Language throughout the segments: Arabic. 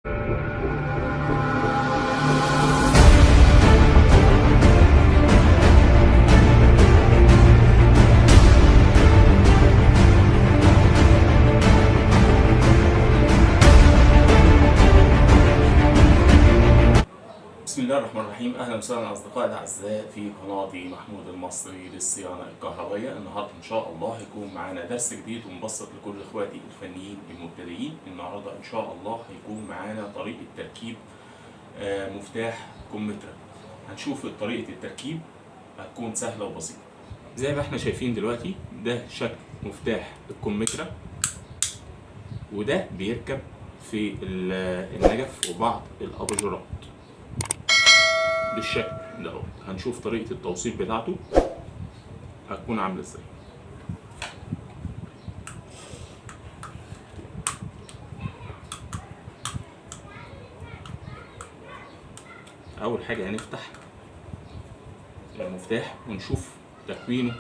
بسم الله الرحمن الرحيم. اهلا وسهلا اصدقائي الاعزاء في قناتي محمود المصري للصيانه الكهربائيه. النهارده ان شاء الله هيكون معانا درس جديد ومبسط لكل اخواتي الفنيين المبتدئين. النهارده ان شاء الله هيكون معانا طريقه تركيب مفتاح كمثرى. هنشوف طريقه التركيب هتكون سهله وبسيطه. زي ما احنا شايفين دلوقتي ده شكل مفتاح الكمثرى، وده بيركب في النجف وبعض الاباجورات بالشكل ده. هنشوف طريقة التوصيل بتاعته هتكون عاملة ازاي. أول حاجة هنفتح المفتاح ونشوف تكوينه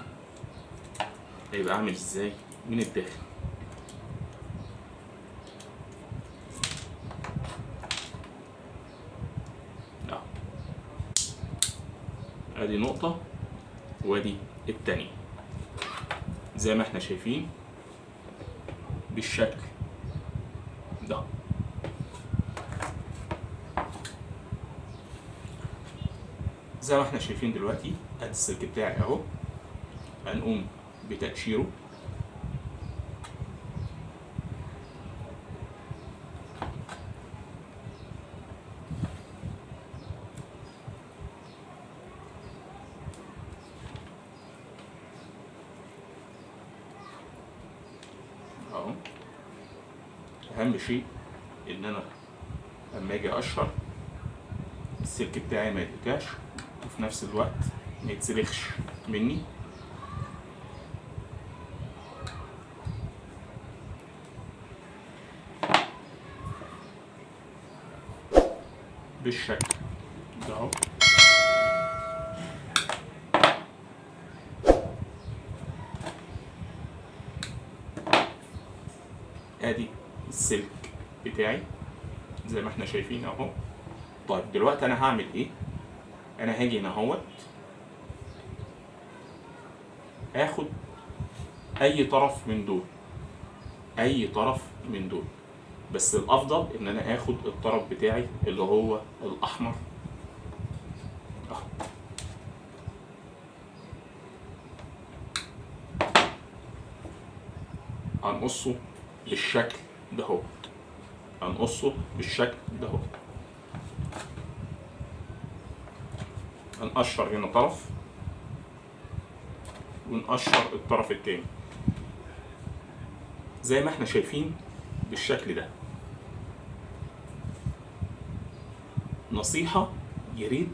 هيبقى عامل ازاي من الداخل. ادي نقطة وادي التانية زي ما احنا شايفين بالشكل ده. زي ما احنا شايفين دلوقتي ادي السلك بتاعي اهو. هنقوم بتقشيره اهو. اهم شيء ان انا لما اجي اقشر السلك بتاعي ما يتقطعش وفي نفس الوقت ما يتسلخش مني. بالشكل ده اهو. ادي السلك بتاعي زي ما احنا شايفين اهو. طيب دلوقتي انا هعمل ايه؟ انا هاجي هنا اهوت اخد اي طرف من دول، اي طرف من دول، بس الافضل ان انا اخد الطرف بتاعي اللي هو الاحمر اهو. هنقصه بالشكل ده اهو. هنقصه بالشكل ده اهو. هنقشر هنا طرف ونقشر الطرف التاني زي ما احنا شايفين بالشكل ده. نصيحة ياريت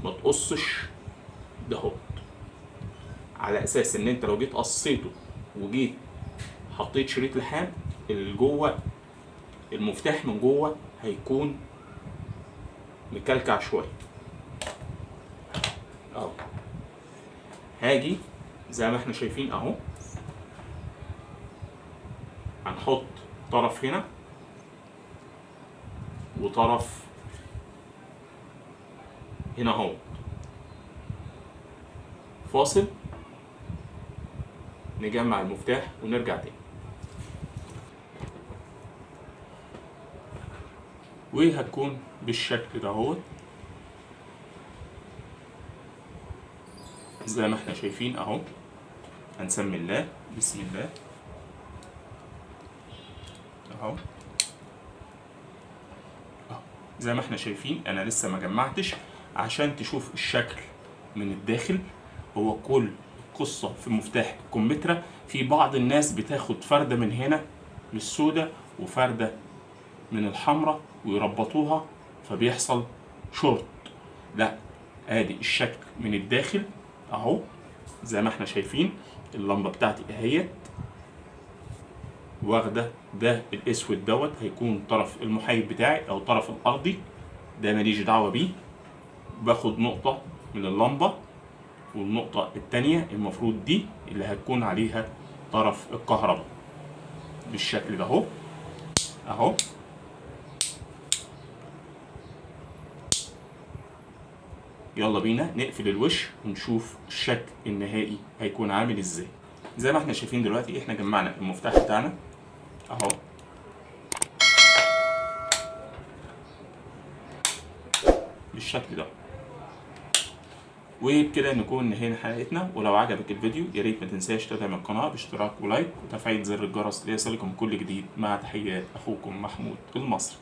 ما تقصش ده اهو، على اساس ان انت لو جيت قصيته وجيت حطيت شريط لحام اللي جوه المفتاح من جوه هيكون مكلكع شويه اهو. هاجي زي ما احنا شايفين اهو. هنحط طرف هنا وطرف هنا اهو فاصل. نجمع المفتاح ونرجع تاني وهتكون بالشكل ده اهو زي ما احنا شايفين اهو. هنسمي الله بسم الله اهو. زي ما احنا شايفين انا لسه ما جمعتش عشان تشوف الشكل من الداخل. هو كل القصة في مفتاح الكمثرى في بعض الناس بتاخد فردة من هنا من السوداء وفردة من الحمراء ويربطوها فبيحصل شورت. لا، ادي الشكل من الداخل اهو زي ما احنا شايفين. اللمبة بتاعتي اهيت واخدة ده الاسود دوت هيكون طرف المحايد بتاعي او طرف الارضي، ده ماليش دعوة بيه. باخد نقطة من اللمبة والنقطة التانية المفروض دي اللي هتكون عليها طرف الكهرباء بالشكل ده اهو. يلا بينا نقفل الوش ونشوف الشكل النهائي هيكون عامل ازاي. زي ما احنا شايفين دلوقتي احنا جمعنا المفتاح بتاعنا اهو بالشكل ده، وبكده نكون نهينا حلقتنا. ولو عجبك الفيديو يا ريت ما تنساش تدعم القناه باشتراك ولايك وتفعيل زر الجرس ليصلكم كل جديد، مع تحيات اخوكم محمود المصري.